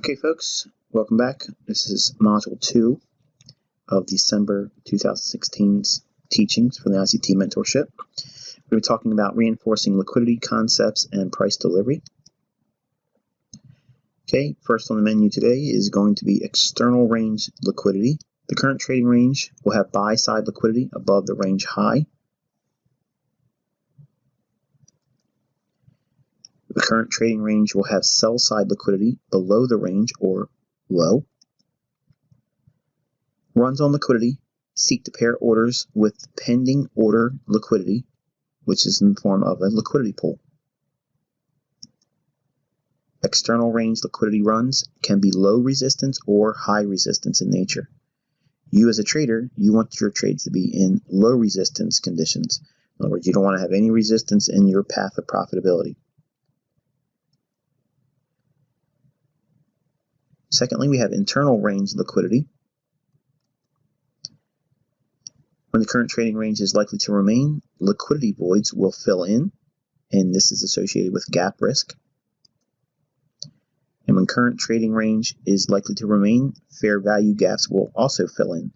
Okay folks, welcome back. This is Module 2 of December 2016's teachings from the ICT Mentorship. We're talking about reinforcing liquidity concepts and price delivery. Okay, first on the menu today is going to be external range liquidity. The current trading range will have buy-side liquidity above the range high. The current trading range will have sell-side liquidity below the range or low. Runs on liquidity seek to pair orders with pending order liquidity, which is in the form of a liquidity pool. External range liquidity runs can be low resistance or high resistance in nature. You as a trader, you want your trades to be in low resistance conditions. In other words, you don't want to have any resistance in your path of profitability. Secondly, we have internal range liquidity. When the current trading range is likely to remain, liquidity voids will fill in, and this is associated with gap risk. And when current trading range is likely to remain, fair value gaps will also fill in,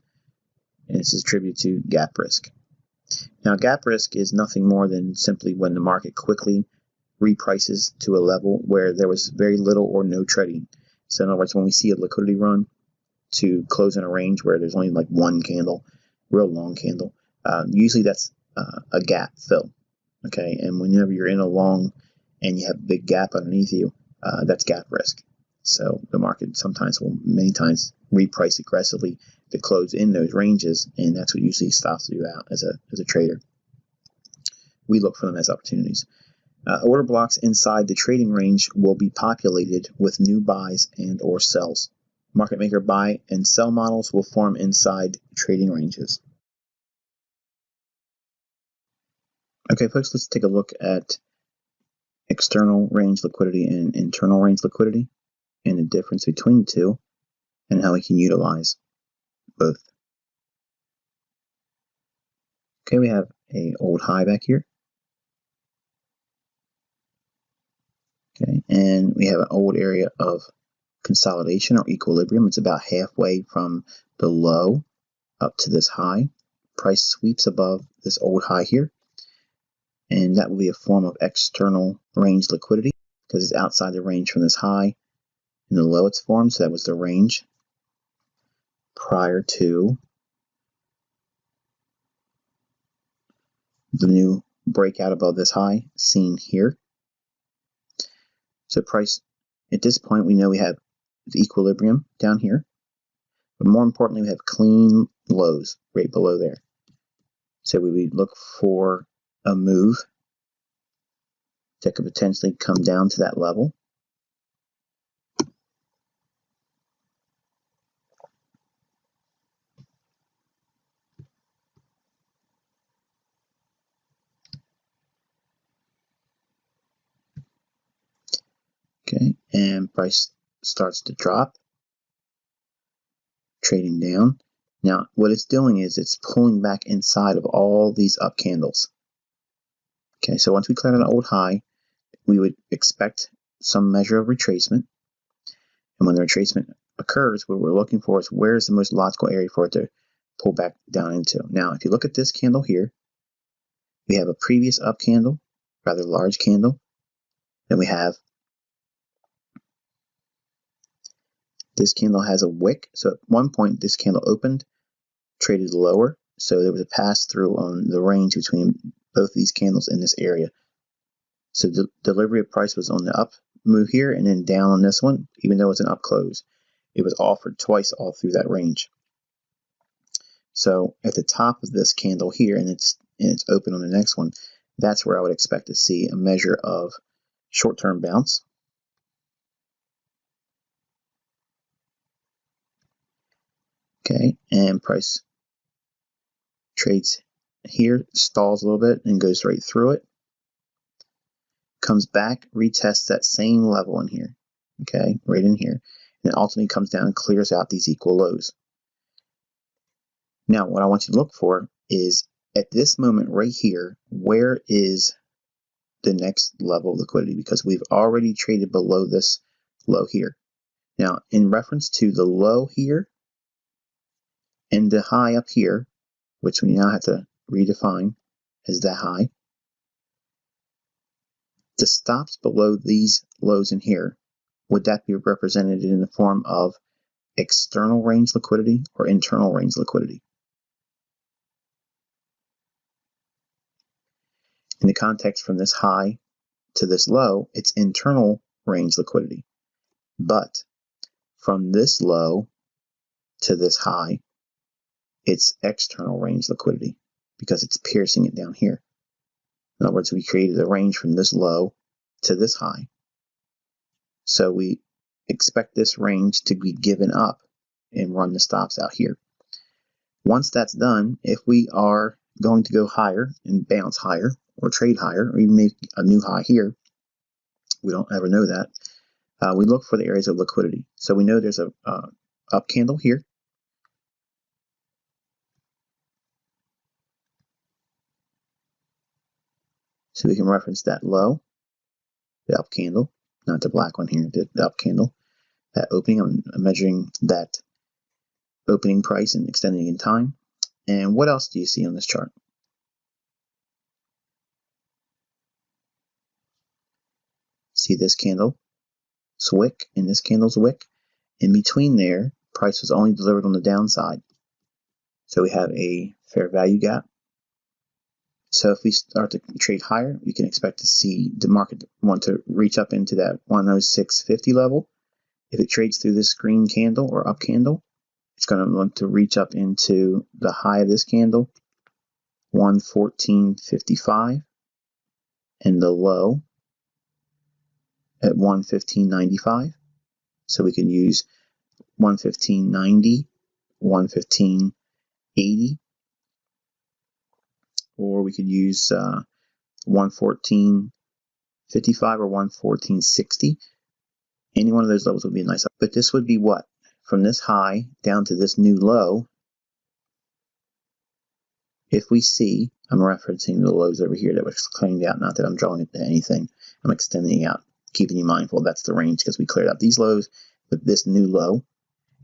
and this is attributed to gap risk. Now, gap risk is nothing more than simply when the market quickly reprices to a level where there was very little or no trading. So in other words, when we see a liquidity run to close in a range where there's only like one candle, real long candle, usually that's a gap fill. Okay, and whenever you're in a long and you have a big gap underneath you, that's gap risk. So the market sometimes will, many times, reprice aggressively to close in those ranges, and that's what usually stops you out as a trader. We look for them as opportunities. Order blocks inside the trading range will be populated with new buys and or sells. Market maker buy and sell models will form inside trading ranges. Okay folks, let's take a look at external range liquidity and internal range liquidity and the difference between the two and how we can utilize both. Okay, we have an old high back here. Okay, and we have an old area of consolidation or equilibrium. It's about halfway from the low up to this high. Price sweeps above this old high here, and that will be a form of external range liquidity because it's outside the range from this high and the low it's formed. So that was the range prior to the new breakout above this high seen here. So price, at this point, we know we have the equilibrium down here, but more importantly, we have clean lows right below there. So we would look for a move that could potentially come down to that level. Okay, and price starts to drop, trading down. Now, what it's doing is it's pulling back inside of all these up candles. Okay, so once we clear an old high, we would expect some measure of retracement. And when the retracement occurs, what we're looking for is where's the most logical area for it to pull back down into. Now, if you look at this candle here, we have a previous up candle, rather large candle. Then we have this candle has a wick. So at one point, this candle opened, traded lower. So there was a pass through on the range between both these candles in this area. So the delivery of price was on the up move here and then down on this one, even though it's an up close. It was offered twice all through that range. So at the top of this candle here, and it's open on the next one, that's where I would expect to see a measure of short-term bounce. Okay, and price trades here, stalls a little bit and goes right through it. Comes back, retests that same level in here. Okay, right in here. And it ultimately comes down and clears out these equal lows. Now, what I want you to look for is at this moment right here, where is the next level of liquidity? Because we've already traded below this low here. Now, in reference to the low here and the high up here, which we now have to redefine as that high, the stops below these lows in here, would that be represented in the form of external range liquidity or internal range liquidity? In the context from this high to this low, it's internal range liquidity. But from this low to this high, it's external range liquidity because it's piercing it down here. In other words, we created a range from this low to this high. So we expect this range to be given up and run the stops out here. Once that's done, if we are going to go higher and bounce higher or trade higher or even make a new high here, we don't ever know that, we look for the areas of liquidity. So we know there's a up candle here. So we can reference that low, the up candle, not the black one here, the up candle, that opening. I'm measuring that opening price and extending in time. And what else do you see on this chart? See this candle, it's wick, and this candle's wick. In between there, price was only delivered on the downside. So we have a fair value gap. So if we start to trade higher, we can expect to see the market want to reach up into that 106.50 level. If it trades through this green candle or up candle, it's going to want to reach up into the high of this candle, 114.55, and the low at 115.95. So we can use 115.90, 115.80, or we could use 114.55 or 114.60. Any one of those levels would be nice. But this would be what? From this high down to this new low. If we see, I'm referencing the lows over here that was claimed out, not that I'm drawing it to anything. I'm extending out, keeping you mindful that's the range because we cleared out these lows with this new low,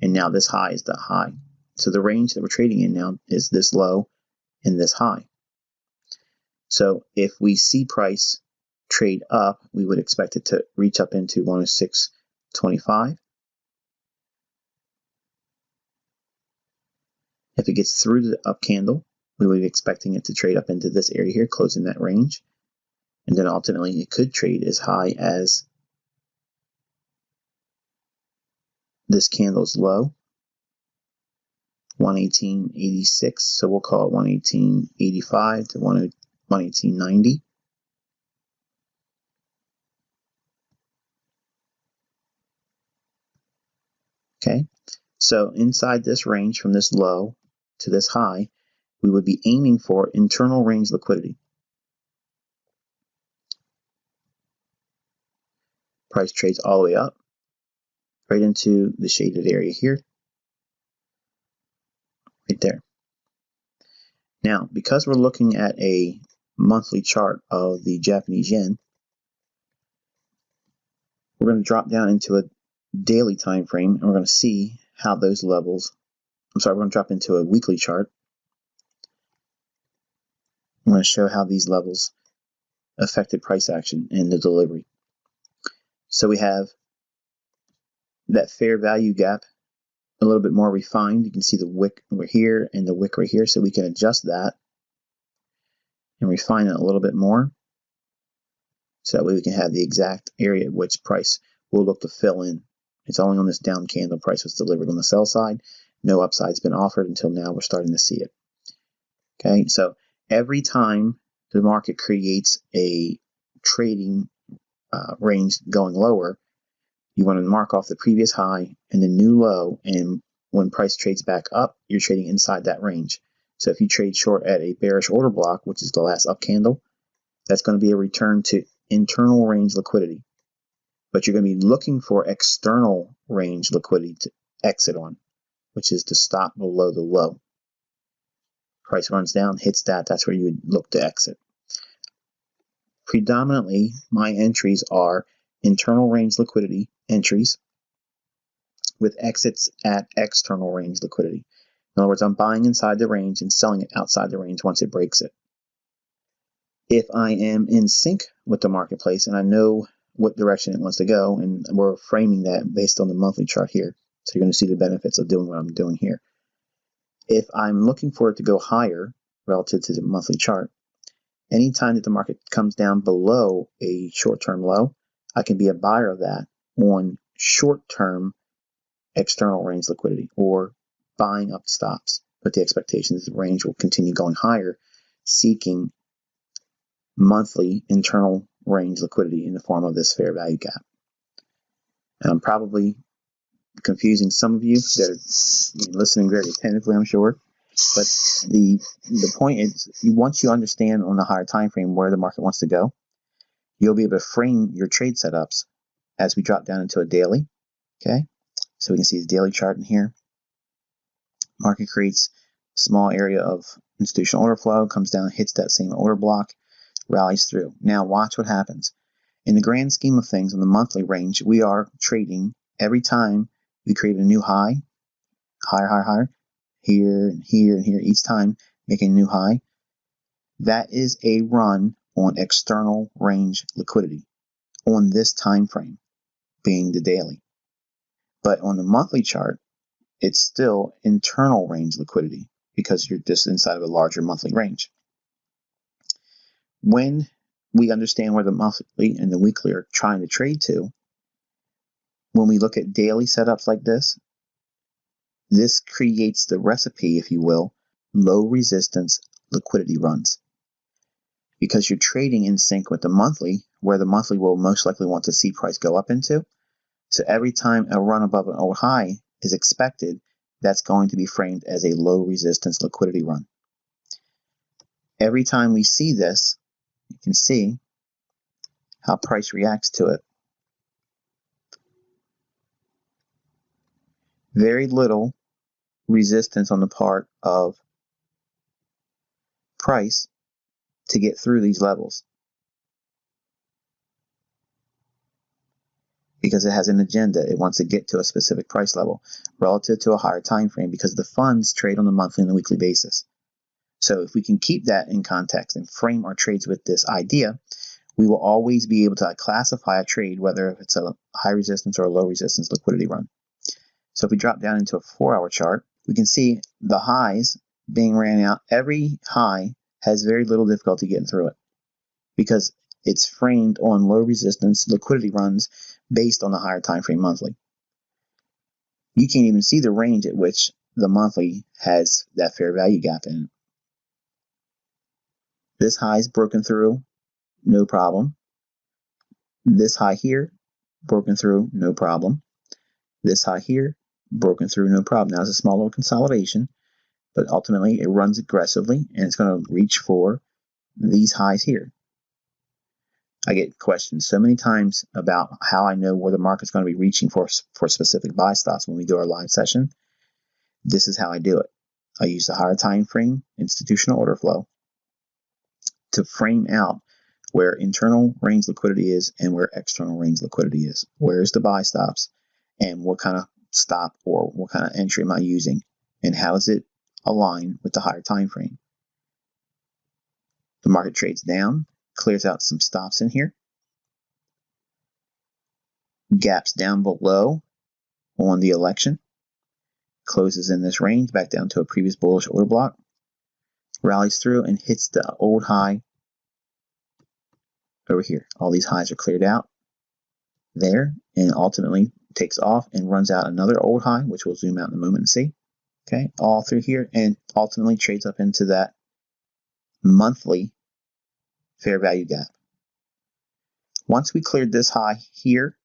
and now this high is the high. So the range that we're trading in now is this low and this high. So if we see price trade up, we would expect it to reach up into 106.25. If it gets through the up candle, we would be expecting it to trade up into this area here, closing that range. And then ultimately it could trade as high as this candle's low, 118.86. So we'll call it 118.85 to 118.90. Okay, so inside this range from this low to this high, we would be aiming for internal range liquidity. Price trades all the way up, right into the shaded area here, right there. Now, because we're looking at a monthly chart of the Japanese yen, we're going to drop down into a daily time frame, and we're going to see how those levels, we're going to drop into a weekly chart. I'm going to show how these levels affected price action and the delivery. So we have that fair value gap a little bit more refined. You can see the wick over here and the wick right here, so we can adjust that and refine it a little bit more. So that way we can have the exact area at which price will look to fill in. It's only on this down candle price was delivered on the sell side. No upside's been offered until now. We're starting to see it. Okay, so every time the market creates a trading range going lower, you want to mark off the previous high and the new low, and when price trades back up, you're trading inside that range. So if you trade short at a bearish order block, which is the last up candle, that's going to be a return to internal range liquidity. But you're going to be looking for external range liquidity to exit on, which is to stop below the low. Price runs down, hits that, that's where you would look to exit. Predominantly, my entries are internal range liquidity entries, with exits at external range liquidity. In other words, I'm buying inside the range and selling it outside the range once it breaks it. If I am in sync with the marketplace and I know what direction it wants to go, and we're framing that based on the monthly chart here, so you're going to see the benefits of doing what I'm doing here. If I'm looking for it to go higher relative to the monthly chart, anytime that the market comes down below a short-term low, I can be a buyer of that on short-term external range liquidity, or buying up stops with the expectation that the range will continue going higher, seeking monthly internal range liquidity in the form of this fair value gap. And I'm probably confusing some of you that are listening very attentively, I'm sure. But the point is, once you understand on the higher time frame where the market wants to go, you'll be able to frame your trade setups as we drop down into a daily. Okay, so we can see the daily chart in here. Market creates a small area of institutional order flow, comes down, hits that same order block, rallies through. Now watch what happens. In the grand scheme of things, in the monthly range, we are trading every time we create a new high, higher, here and here and here, each time making a new high. That is a run on external range liquidity on this time frame, being the daily. But on the monthly chart, it's still internal range liquidity because you're just inside of a larger monthly range. When we understand where the monthly and the weekly are trying to trade to, when we look at daily setups like this creates the recipe, if you will, low resistance liquidity runs. Because you're trading in sync with the monthly, where the monthly will most likely want to see price go up into. So every time a run above an old high is expected, that's going to be framed as a low resistance liquidity run. Every time we see this, you can see how price reacts to it. Very little resistance on the part of price to get through these levels, because it has an agenda. It wants to get to a specific price level relative to a higher time frame, because the funds trade on the monthly and the weekly basis. So if we can keep that in context and frame our trades with this idea, we will always be able to classify a trade, whether it's a high resistance or a low resistance liquidity run. So if we drop down into a 4-hour chart, we can see the highs being ran out. Every high has very little difficulty getting through it because it's framed on low resistance liquidity runs based on the higher time frame monthly. You can't even see the range at which the monthly has that fair value gap in it. This high is broken through, no problem. This high here, broken through, no problem. This high here, broken through, no problem. Now it's a small little consolidation, but ultimately it runs aggressively and it's going to reach for these highs here. I get questioned so many times about how I know where the market's going to be reaching for specific buy stops when we do our live session. This is how I do it. I use the higher time frame institutional order flow to frame out where internal range liquidity is and where external range liquidity is. Where's the buy stops and what kind of stop or what kind of entry am I using, and how is it aligned with the higher time frame. The market trades down, clears out some stops in here, gaps down below on the election, closes in this range back down to a previous bullish order block, rallies through and hits the old high over here. All these highs are cleared out there and ultimately takes off and runs out another old high, which we'll zoom out in a moment and see. Okay, all through here and ultimately trades up into that monthly fair value gap. Once we cleared this high here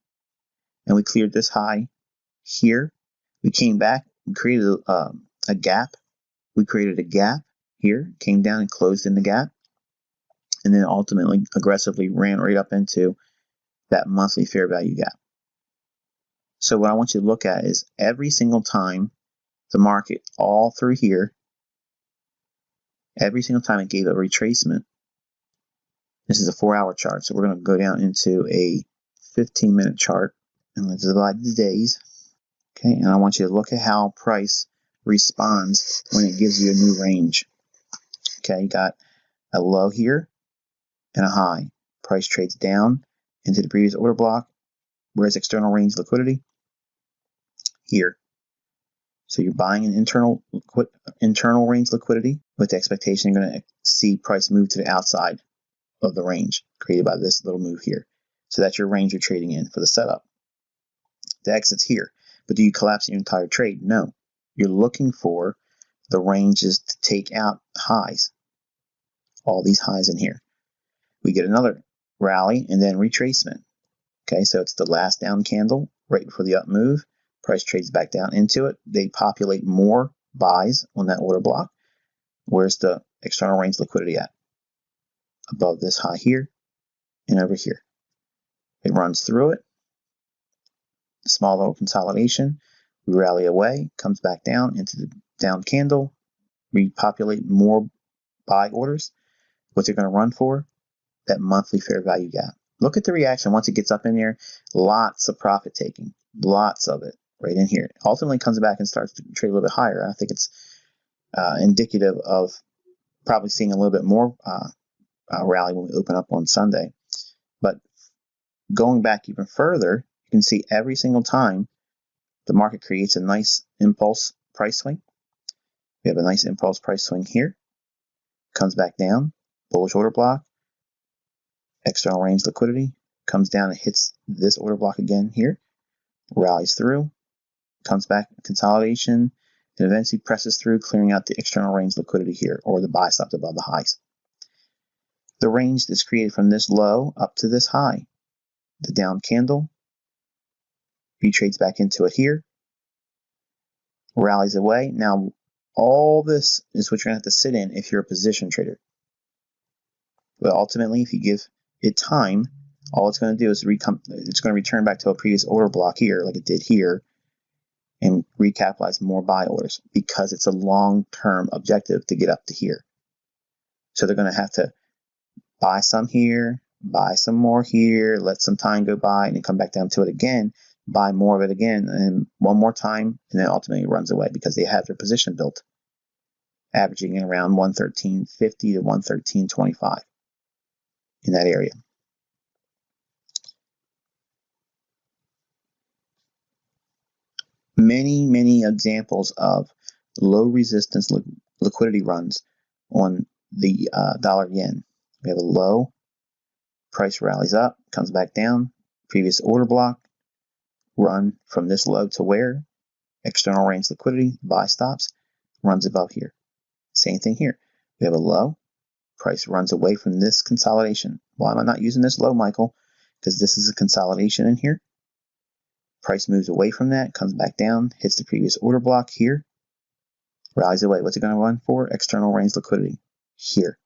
and we cleared this high here, we came back and created a gap. We created a gap here, came down and closed in the gap, and then ultimately aggressively ran right up into that monthly fair value gap. So what I want you to look at is every single time the market all through here, every single time it gave a retracement. This is a 4-hour chart, so we're going to go down into a 15-minute chart and let's divide the days. Okay, and I want you to look at how price responds when it gives you a new range. Okay, you got a low here and a high. Price trades down into the previous order block. Where's external range liquidity? Here. So you're buying an internal range liquidity with the expectation you're going to see price move to the outside of the range created by this little move here. So that's your range you're trading in for the setup. The exit's here. But do you collapse your entire trade? No. You're looking for the ranges to take out highs. All these highs in here. We get another rally and then retracement. Okay, so it's the last down candle right before the up move. Price trades back down into it. They populate more buys on that order block. Where's the external range liquidity at? Above this high here and over here. It runs through it. Small little consolidation. We rally away, comes back down into the down candle. Repopulate more buy orders. What's it going to run for? That monthly fair value gap. Look at the reaction once it gets up in there. Lots of profit taking. Lots of it right in here. Ultimately comes back and starts to trade a little bit higher. I think it's indicative of probably seeing a little bit more rally when we open up on Sunday. But going back even further, you can see every single time the market creates a nice impulse price swing. We have a nice impulse price swing here. Comes back down. Bullish order block. External range liquidity. Comes down and hits this order block again here. Rallies through. Comes back, consolidation, and eventually presses through, clearing out the external range liquidity here, or the buy stops above the highs. The range is created from this low up to this high. The down candle retrades back into it here, rallies away. Now, all this is what you're going to have to sit in if you're a position trader. But ultimately, if you give it time, all it's going to do is it's going to return back to a previous order block here, like it did here, and recapitalize more buy orders because it's a long-term objective to get up to here. So they're going to have to buy some here, buy some more here, let some time go by, and then come back down to it again, buy more of it again, and one more time, and then ultimately it runs away because they have their position built, averaging in around 113.50 to 113.25 in that area. Many examples of low resistance liquidity runs on the dollar yen. We have a low, price rallies up, comes back down, previous order block, run from this low to where? External range liquidity, buy stops, runs above here. Same thing here. We have a low, price runs away from this consolidation. Why am I not using this low, Michael? Because this is a consolidation in here. Price moves away from that, comes back down, hits the previous order block here, rallies away. What's it going to run for? External range liquidity here,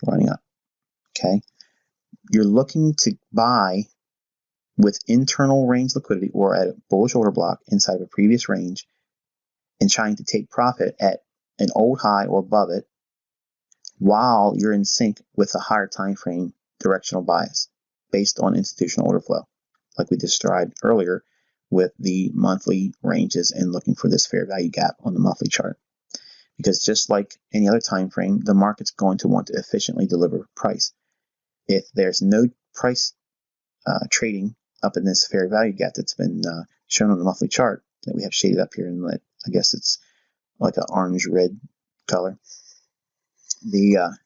running up. Okay, you're looking to buy with internal range liquidity or at a bullish order block inside of a previous range and trying to take profit at an old high or above it while you're in sync with a higher time frame directional bias based on institutional order flow, like we described earlier with the monthly ranges and looking for this fair value gap on the monthly chart. Because just like any other time frame, the market's going to want to efficiently deliver price. If there's no price trading up in this fair value gap that's been shown on the monthly chart that we have shaded up here in lit, I guess it's like an orange-red color, they're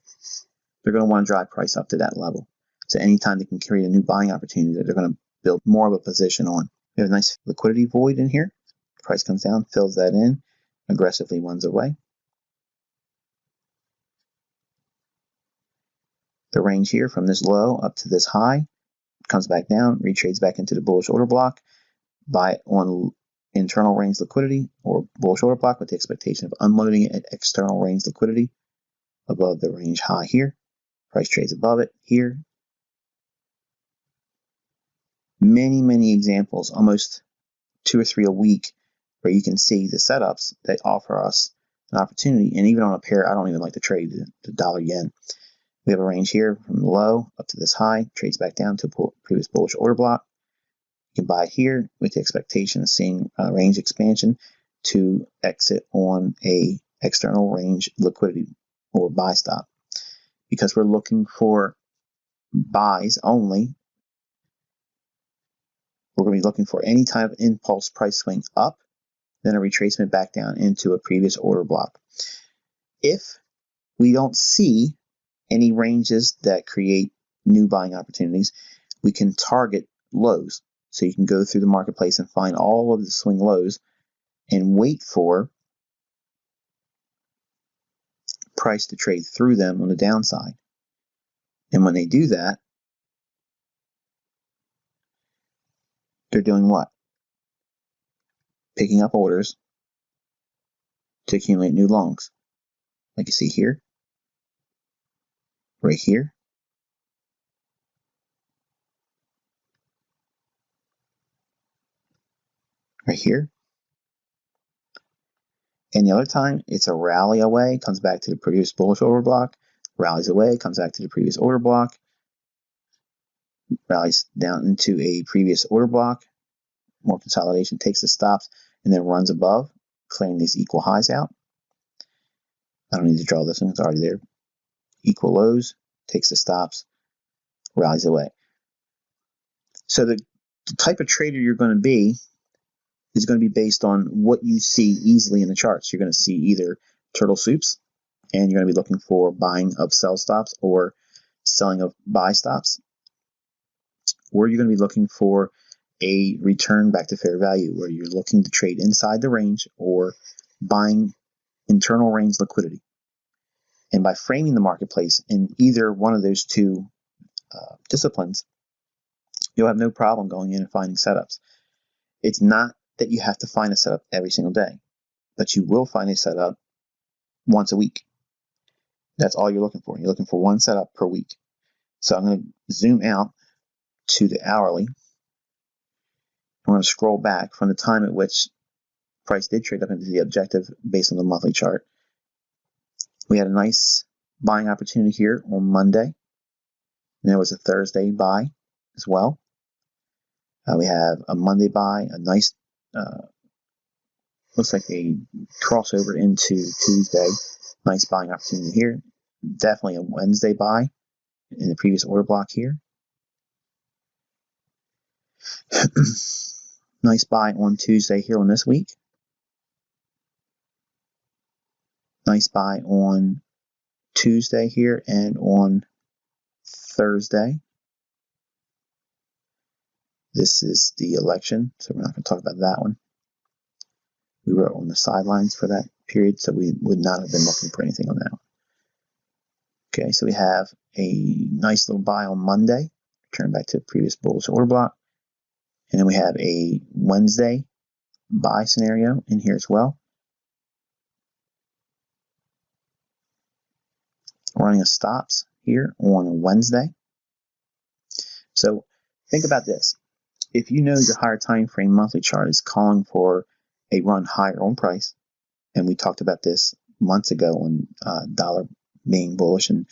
going to want to drive price up to that level. So anytime they can create a new buying opportunity, they're going to build more of a position on. We have a nice liquidity void in here. Price comes down, fills that in, aggressively runs away. The range here from this low up to this high comes back down, retrades back into the bullish order block, buy on internal range liquidity or bullish order block with the expectation of unloading it at external range liquidity above the range high here. Price trades above it here. Many examples, almost 2 or 3 a week, where you can see the setups that offer us an opportunity. And even on a pair, I don't even like to trade the dollar yen. We have a range here from the low up to this high, trades back down to a previous bullish order block. You can buy here with the expectation of seeing range expansion to exit on a external range liquidity or buy stop. Because we're looking for buys only, we're going to be looking for any type of impulse price swing up, then a retracement back down into a previous order block. If we don't see any ranges that create new buying opportunities, we can target lows. So you can go through the marketplace and find all of the swing lows and wait for price to trade through them on the downside. And when they do that, they're doing what? Picking up orders to accumulate new longs. Like you see here, right here, right here. And the other time, it's a rally away, comes back to the previous bullish order block, rallies away, comes back to the previous order block, rallies down into a previous order block, more consolidation, takes the stops, and then runs above, clearing these equal highs out. I don't need to draw this one, it's already there. Equal lows, takes the stops, rallies away. So the type of trader you're going to be is going to be based on what you see easily in the charts. You're going to see either turtle soups, and you're going to be looking for buying of sell stops or selling of buy stops, or you're going to be looking for a return back to fair value, where you're looking to trade inside the range or buying internal range liquidity. And by framing the marketplace in either one of those two disciplines, you'll have no problem going in and finding setups. It's not that you have to find a setup every single day, but you will find a setup once a week. That's all you're looking for. You're looking for one setup per week. So I'm going to zoom out to the hourly. I'm going to scroll back from the time at which price did trade up into the objective based on the monthly chart. We had a nice buying opportunity here on Monday, and there was a Thursday buy as well. We have a Monday buy, a nice, looks like a crossover into Tuesday. Nice buying opportunity here. Definitely a Wednesday buy in the previous order block here. Nice buy on Tuesday here on this week. Nice buy on Tuesday here and on Thursday. This is the election, so we're not going to talk about that one. We were on the sidelines for that period, so we would not have been looking for anything on that one. Okay, so we have a nice little buy on Monday, turn back to the previous bullish order block. And then we have a Wednesday buy scenario in here as well. Running a stops here on Wednesday. So think about this. If you know your higher time frame monthly chart is calling for a run higher on price, and we talked about this months ago on dollar being bullish and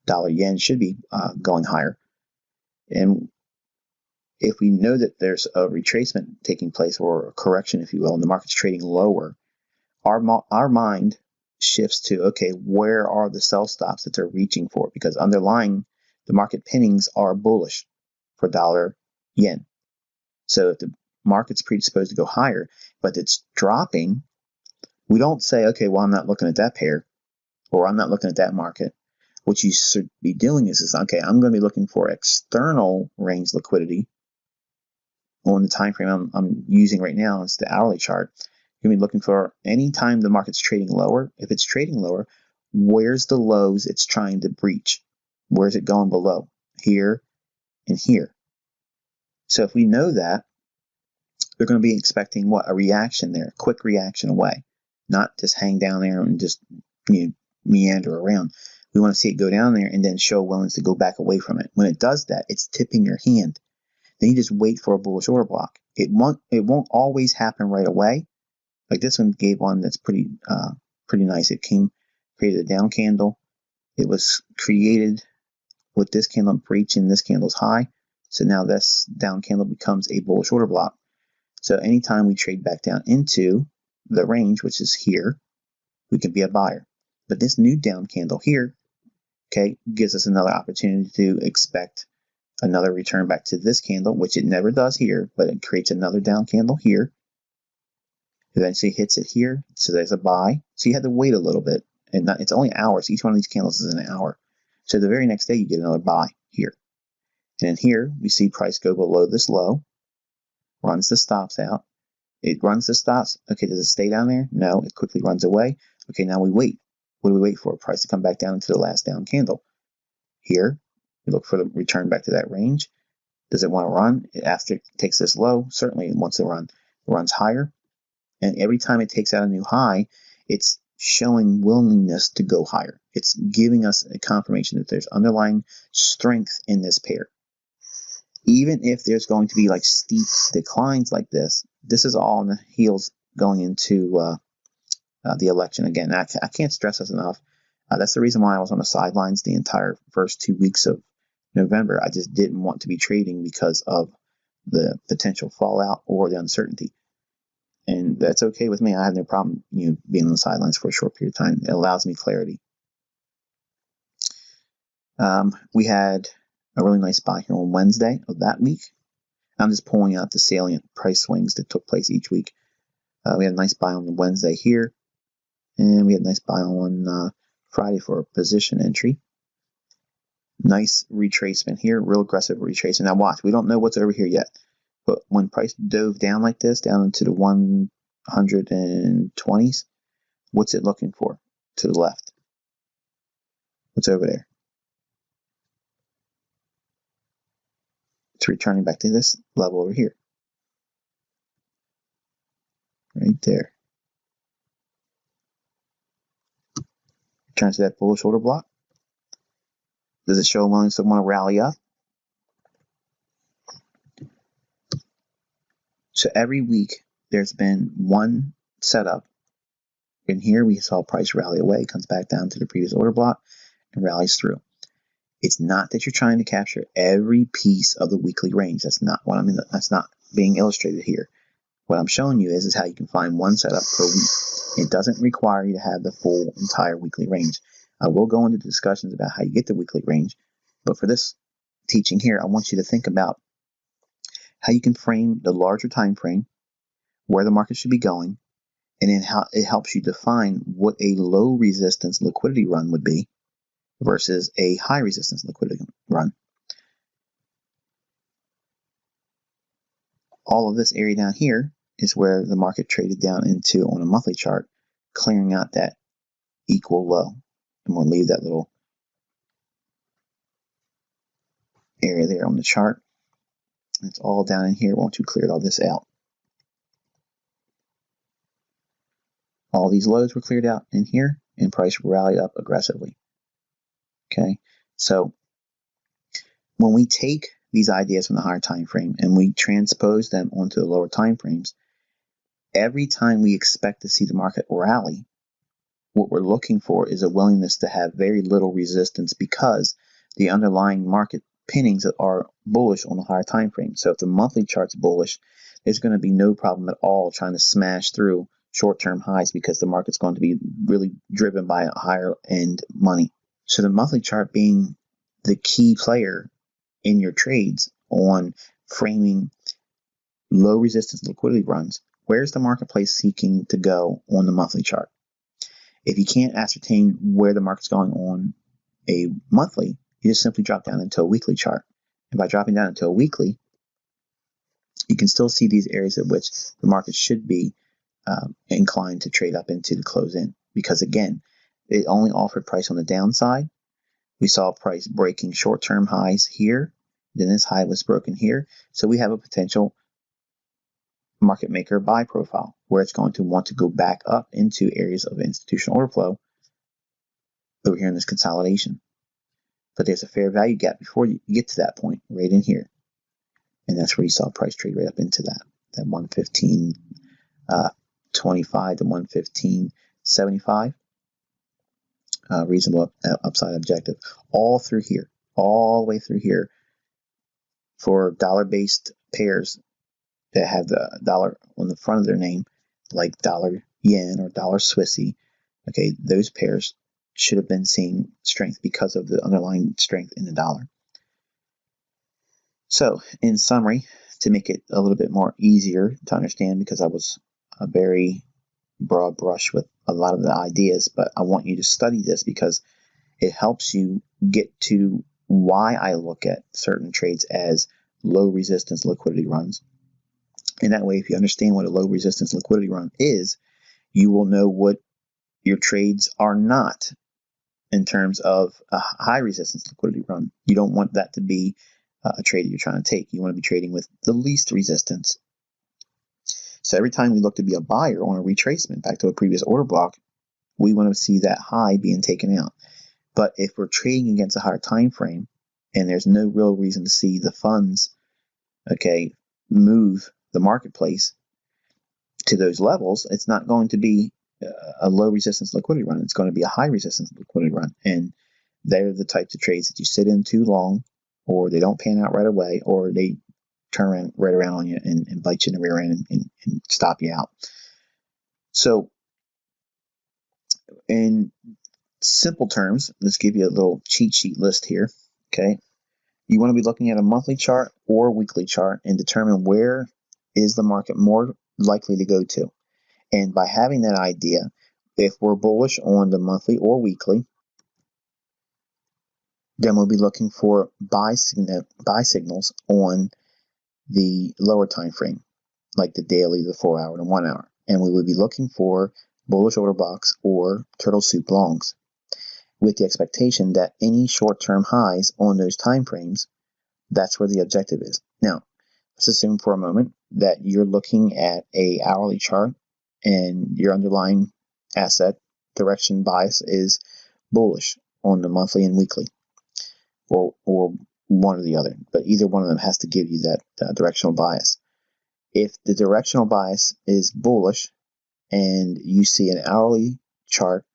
dollar yen should be going higher, and if we know that there's a retracement taking place or a correction, if you will, and the market's trading lower, our mind shifts to, okay, where are the sell stops that they're reaching for? Because underlying the market pinnings are bullish for dollar yen. So if the market's predisposed to go higher, but it's dropping, we don't say, okay, well, I'm not looking at that pair, or I'm not looking at that market. What you should be doing is okay, I'm going to be looking for external range liquidity on the time frame I'm using right now. It's the hourly chart. You're going to be looking for any time the market's trading lower. If it's trading lower, where's the lows it's trying to breach? Where's it going below? Here and here. So if we know that, they're going to be expecting what? A reaction there, a quick reaction away, not just hang down there and just meander around. We want to see it go down there and then show willingness to go back away from it. When it does that, it's tipping your hand. Then you just wait for a bullish order block. It won't always happen right away. Like this one gave one that's pretty nice. It created a down candle. It was created with this candle breaching this candle's high. So now this down candle becomes a bullish order block. So anytime we trade back down into the range, which is here, we can be a buyer. But this new down candle here, okay, gives us another opportunity to expect another return back to this candle, which it never does here, but it creates another down candle here. Eventually hits it here, so there's a buy. So you had to wait a little bit, and it's only hours. Each one of these candles is an hour. So the very next day you get another buy here. And then here we see price go below this low, runs the stops out. It runs the stops. Okay, does it stay down there? No, it quickly runs away. Okay, now we wait. What do we wait for? Price to come back down into the last down candle. Here, we look for the return back to that range. Does it want to run? After it takes this low, certainly it wants to run. It runs higher. And every time it takes out a new high, it's showing willingness to go higher. It's giving us a confirmation that there's underlying strength in this pair. Even if there's going to be like steep declines like this is all on the heels going into the election. Again, I can't stress this enough. That's the reason why I was on the sidelines the entire first 2 weeks of November. I just didn't want to be trading because of the potential fallout or the uncertainty. And that's okay with me. I have no problem being on the sidelines for a short period of time. It allows me clarity. We had a really nice buy here on Wednesday of that week. I'm just pulling out the salient price swings that took place each week. We had a nice buy on the Wednesday here, and we had a nice buy on Friday for a position entry. Nice retracement here, real aggressive retracement. Now watch, we don't know what's over here yet, but when price dove down like this, down into the 120s, what's it looking for to the left? What's over there? It's returning back to this level over here. Right there. Return to that bullish order block. Does it show willingness to want to rally up? So every week there's been one setup. In here we saw price rally away, comes back down to the previous order block and rallies through. It's not that you're trying to capture every piece of the weekly range. That's not what that's not being illustrated here. What I'm showing you is how you can find one setup per week. It doesn't require you to have the full entire weekly range. I will go into discussions about how you get the weekly range, but for this teaching here, I want you to think about how you can frame the larger time frame, where the market should be going, and then how it helps you define what a low resistance liquidity run would be versus a high resistance liquidity run. All of this area down here is where the market traded down into on a monthly chart, clearing out that equal low. And we'll leave that little area there on the chart. It's all down in here once you cleared all this out. All these lows were cleared out in here, and price rallied up aggressively. Okay, so when we take these ideas from the higher time frame and we transpose them onto the lower time frames, every time we expect to see the market rally, what we're looking for is a willingness to have very little resistance because the underlying market pinnings are bullish on the higher time frame. So if the monthly chart's bullish, there's going to be no problem at all trying to smash through short-term highs because the market's going to be really driven by a higher end money. So the monthly chart being the key player in your trades on framing low resistance liquidity runs, where's the marketplace seeking to go on the monthly chart? If you can't ascertain where the market's going on a monthly, you just simply drop down into a weekly chart. And by dropping down into a weekly, you can still see these areas at which the market should be inclined to trade up into the close in. Because again, it only offered price on the downside. We saw price breaking short-term highs here. Then this high was broken here. So we have a potential market maker buy profile where it's going to want to go back up into areas of institutional order flow over here in this consolidation. But there's a fair value gap before you get to that point, right in here. And that's where you saw price trade right up into that 115.25 to 115.75. Reasonable upside objective. All through here, all the way through here, for dollar-based pairs that have the dollar on the front of their name, like dollar yen or dollar Swissy, okay, those pairs should have been seeing strength because of the underlying strength in the dollar. So, in summary, to make it a little bit more easier to understand, because I was a very broad brush with a lot of the ideas, but I want you to study this because it helps you get to why I look at certain trades as low resistance liquidity runs. And that way, if you understand what a low resistance liquidity run is, you will know what your trades are not in terms of a high resistance liquidity run. You don't want that to be a trade that you're trying to take. You want to be trading with the least resistance. So every time we look to be a buyer on a retracement back to a previous order block, we want to see that high being taken out. But if we're trading against a higher time frame and there's no real reason to see the funds, okay, move the marketplace to those levels, it's not going to be a low resistance liquidity run. It's going to be a high resistance liquidity run. And they're the types of trades that you sit in too long, or they don't pan out right away, or they turn right around on you and bite you in the rear end and stop you out. So in simple terms, let's give you a little cheat sheet list here. Okay, you want to be looking at a monthly chart or weekly chart and determine where is the market more likely to go to. And by having that idea, if we're bullish on the monthly or weekly, then we'll be looking for buy signals on the lower time frame, like the daily, the 4 hour, and 1 hour. And we would be looking for bullish order blocks or turtle soup longs, with the expectation that any short-term highs on those time frames, that's where the objective is. Now, let's assume for a moment that you're looking at a hourly chart and your underlying asset direction bias is bullish on the monthly and weekly, or one or the other, but either one of them has to give you that directional bias. If the directional bias is bullish and you see an hourly chart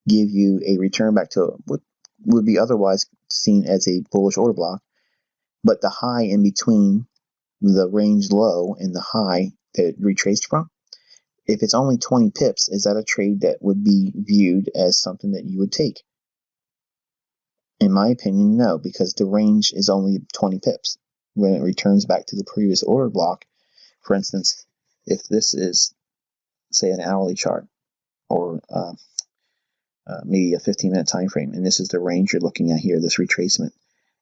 give you a return back to what would be otherwise seen as a bullish order block, but the high in between the range low and the high that it retraced from, if it's only 20 pips, is that a trade that would be viewed as something that you would take? In my opinion, no, because the range is only 20 pips. When it returns back to the previous order block, for instance, if this is, say, an hourly chart or maybe a 15-minute time frame, and this is the range you're looking at here, this retracement.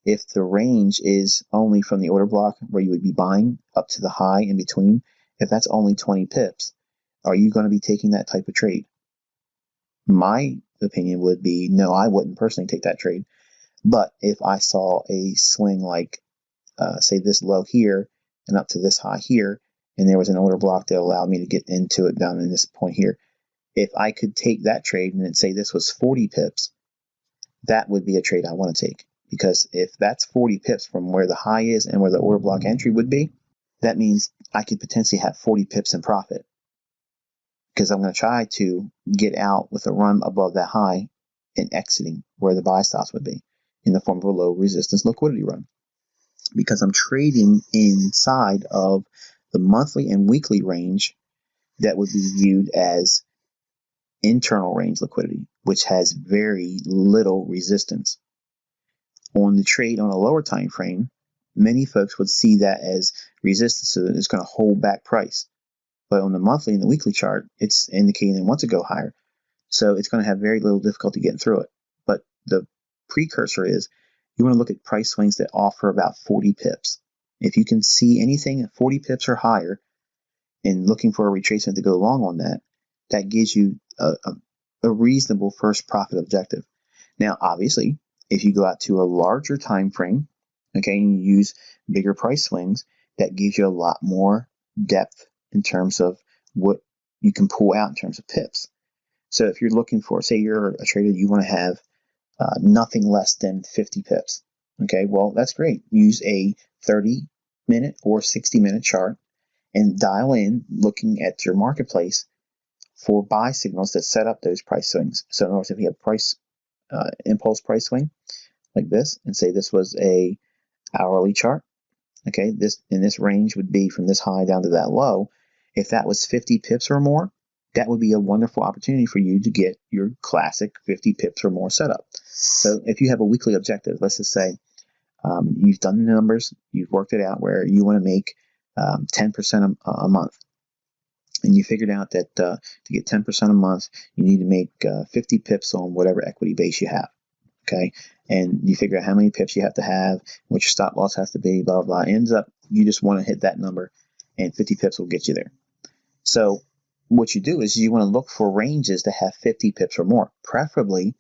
If the range is only from the order block where you would be buying up to the high in between, if that's only 20 pips, are you going to be taking that type of trade? My opinion would be no, I wouldn't personally take that trade. But if I saw a swing like, say, this low here and up to this high here, and there was an order block that allowed me to get into it down in this point here, if I could take that trade and then say this was 40 pips, that would be a trade I want to take. Because if that's 40 pips from where the high is and where the order block entry would be, that means I could potentially have 40 pips in profit. Because I'm going to try to get out with a run above that high and exiting where the buy stops would be in the form of a low resistance liquidity run. Because I'm trading inside of the monthly and weekly range that would be viewed as internal range liquidity, which has very little resistance. On the trade on a lower time frame, many folks would see that as resistance, so that it's going to hold back price. But on the monthly and the weekly chart, it's indicating it wants to go higher. So it's going to have very little difficulty getting through it. But the precursor is you want to look at price swings that offer about 40 pips. If you can see anything at 40 pips or higher and looking for a retracement to go long on that, that gives you a reasonable first profit objective. Now, obviously, if you go out to a larger time frame, okay, and you use bigger price swings, that gives you a lot more depth in terms of what you can pull out in terms of pips. So if you're looking for, say you're a trader, you want to have nothing less than 50 pips. Okay, well, that's great. Use a 30-minute or 60-minute chart and dial in looking at your marketplace for buy signals that set up those price swings. So in other words, if you have price impulse price swing like this, and say this was a hourly chart, Okay, this range would be from this high down to that low. If that was 50 pips or more, that would be a wonderful opportunity for you to get your classic 50 pips or more setup. So if you have a weekly objective, let's just say you've done the numbers, you've worked it out where you want to make 10% a month. And you figured out that to get 10% a month, you need to make 50 pips on whatever equity base you have. Okay, and you figure out how many pips you have to have, what your stop loss has to be, blah, blah, blah. Ends up, you just want to hit that number, and 50 pips will get you there. So what you do is you want to look for ranges that have 50 pips or more, preferably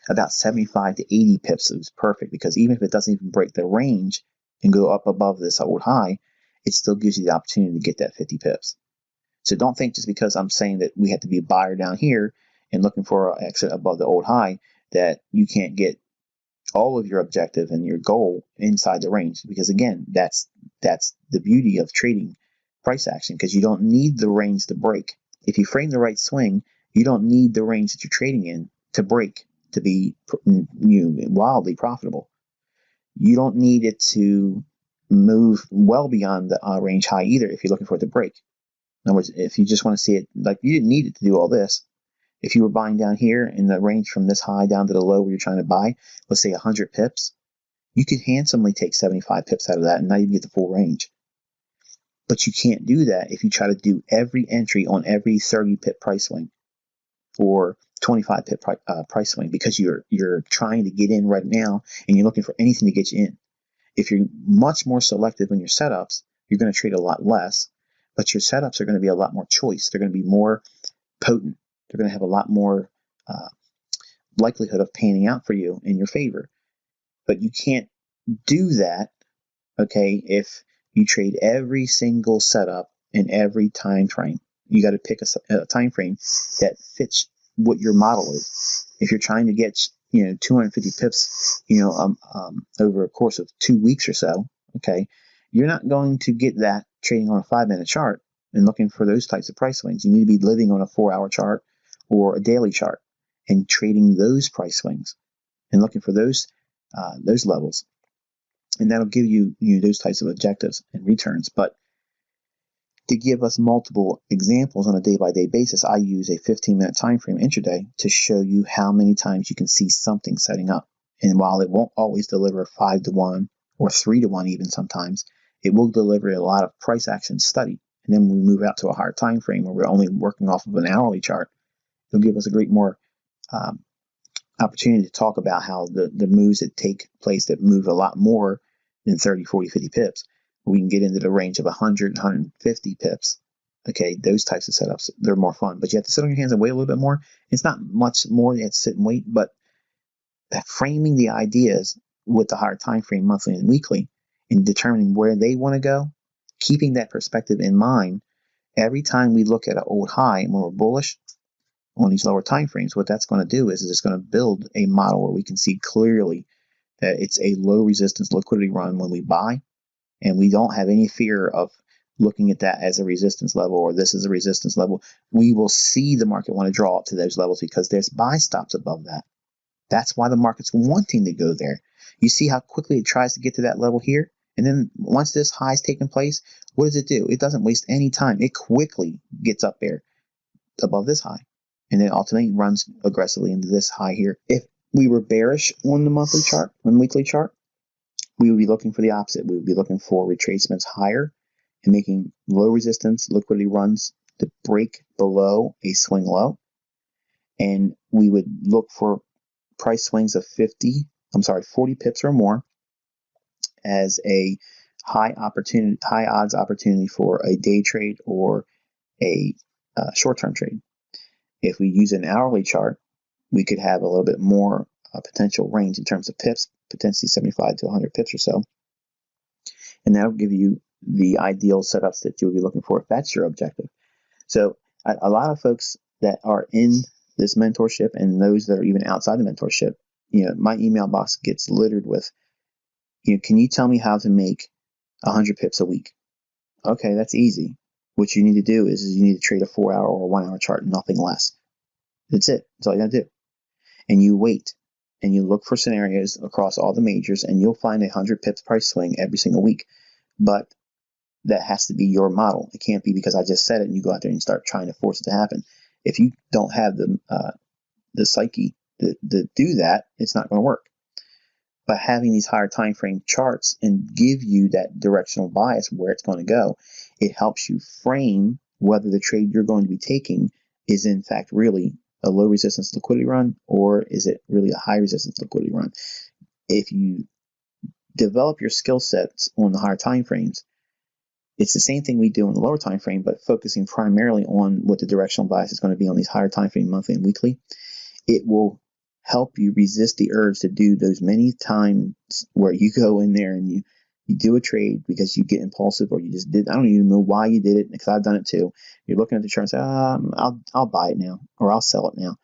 about 75 to 80 pips is perfect, because even if it doesn't even break the range and go up above this old high, it still gives you the opportunity to get that 50 pips. So don't think just because I'm saying that we have to be a buyer down here and looking for an exit above the old high that you can't get all of your objective and your goal inside the range. Because again, that's the beauty of trading price action, because you don't need the range to break. If you frame the right swing, you don't need the range that you're trading in to break to be wildly profitable. You don't need it to move well beyond the range high either if you're looking for it to break. In other words, if you just want to see it, like you didn't need it to do all this. If you were buying down here in the range from this high down to the low where you're trying to buy, let's say 100 pips, you could handsomely take 75 pips out of that and not even get the full range. But you can't do that if you try to do every entry on every 30 pip price swing or 25 pip price swing, because you're trying to get in right now and you're looking for anything to get you in. If you're much more selective in your setups, you're going to trade a lot less, but your setups are going to be a lot more choice. They're going to be more potent. They're going to have a lot more likelihood of panning out for you in your favor. But you can't do that, okay, if you trade every single setup in every time frame. You got to pick a time frame that fits what your model is. If you're trying to get 250 pips over a course of 2 weeks or so, okay, you're not going to get that trading on a 5-minute chart and looking for those types of price swings. You need to be living on a 4-hour chart or a daily chart and trading those price swings and looking for those levels, and that'll give you those types of objectives and returns. But to give us multiple examples on a day-by-day basis, I use a 15-minute time frame intraday to show you how many times you can see something setting up. And while it won't always deliver 5-to-1 or 3-to-1 even sometimes, it will deliver a lot of price action study. And then when we move out to a higher time frame where we're only working off of an hourly chart, it'll give us a great more opportunity to talk about how the moves that take place that move a lot more than 30, 40, 50 pips. We can get into the range of 100, 150 pips. Okay, those types of setups, they're more fun. But you have to sit on your hands and wait a little bit more. It's not much more. You have to sit and wait, but framing the ideas with the higher time frame, monthly and weekly, and determining where they want to go, keeping that perspective in mind, every time we look at an old high and when we're bullish on these lower time frames, what that's going to do is it's going to build a model where we can see clearly that it's a low resistance liquidity run when we buy, and we don't have any fear of looking at that as a resistance level or this is a resistance level. We will see the market want to draw up to those levels because there's buy stops above that. That's why the market's wanting to go there. You see how quickly it tries to get to that level here, and then once this high is taking place, what does it do? It doesn't waste any time. It quickly gets up there above this high, and then ultimately runs aggressively into this high here. If we were bearish on the monthly chart, on weekly chart, we would be looking for the opposite. We would be looking for retracements higher and making low resistance liquidity runs to break below a swing low. And we would look for price swings of 40 pips or more as a high odds opportunity for a day trade or a short-term trade. If we use an hourly chart, we could have a little bit more potential range in terms of pips, potentially 75 to 100 pips or so. And that'll give you the ideal setups that you'll be looking for if that's your objective. So a lot of folks that are in this mentorship and those that are even outside the mentorship, my email box gets littered with, can you tell me how to make 100 pips a week? Okay, that's easy. What you need to do is you need to trade a 4-hour or 1-hour chart, nothing less. That's it. That's all you got to do. And you wait and you look for scenarios across all the majors, and you'll find a 100 pips price swing every single week. but that has to be your model. It can't be because I just said it and you go out there and start trying to force it to happen. If you don't have the psyche to do that, it's not going to work. But having these higher time frame charts and give you that directional bias where it's going to go, it helps you frame whether the trade you're going to be taking is in fact really a low resistance liquidity run, or is it really a high resistance liquidity run. If you develop your skill sets on the higher time frames, it's the same thing we do in the lower time frame, but focusing primarily on what the directional bias is going to be on these higher time frame, monthly and weekly. It will help you resist the urge to do those many times where you go in there and you do a trade because you get impulsive, or you just did. I don't even know why you did it, because I've done it too. You're looking at the chart and say, I'll buy it now, or I'll sell it now.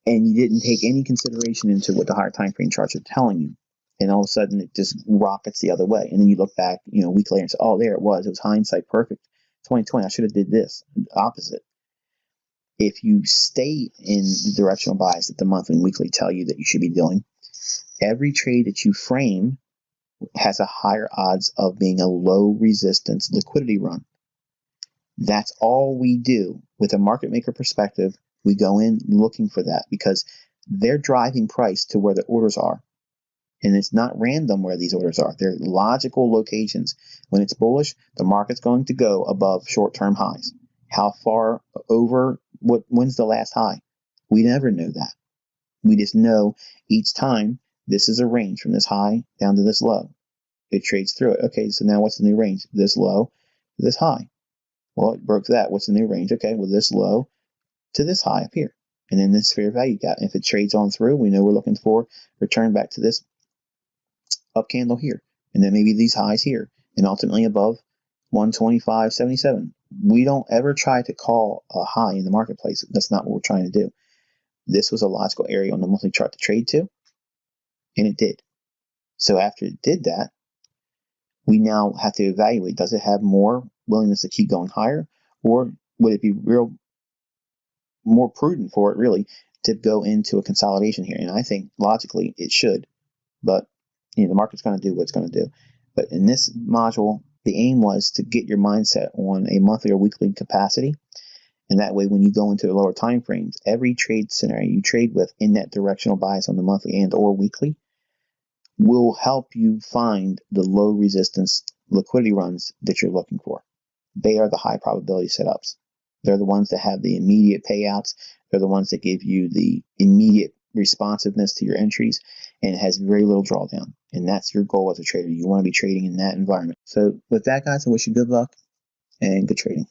And you didn't take any consideration into what the higher time frame charts are telling you. And all of a sudden it just rockets the other way. And then you look back, a week later and say, oh, there it was. It was hindsight perfect. 2020, I should have did this. Opposite. If you stay in the directional bias that the monthly and weekly tell you that you should be doing, every trade that you frame has a higher odds of being a low resistance liquidity run. That's all we do. With a market maker perspective, we go in looking for that because they're driving price to where the orders are. And it's not random where these orders are. They're logical locations. When it's bullish, the market's going to go above short-term highs. How far over? When's the last high? We never know that. We just know each time this is a range from this high down to this low. It trades through it. Okay, so now what's the new range? This low to this high. Well, it broke that. What's the new range? Okay, well, this low to this high up here. And then this fair value gap. If it trades on through, we know we're looking for return back to this up candle here. And then maybe these highs here. And ultimately above 125.77. We don't ever try to call a high in the marketplace. That's not what we're trying to do. This was a logical area on the monthly chart to trade to, and it did. So after it did that, we now have to evaluate, does it have more willingness to keep going higher, or would it be more prudent for it really to go into a consolidation here? And I think logically it should, but the market's going to do what it's going to do. But in this module, the aim was to get your mindset on a monthly or weekly capacity. And that way, when you go into the lower time frames, every trade scenario you trade with in that directional bias on the monthly and or weekly will help you find the low resistance liquidity runs that you're looking for. They are the high probability setups. They're the ones that have the immediate payouts. They're the ones that give you the immediate responsiveness to your entries, and it has very little drawdown. And that's your goal as a trader. You want to be trading in that environment. So with that, guys, I wish you good luck and good trading.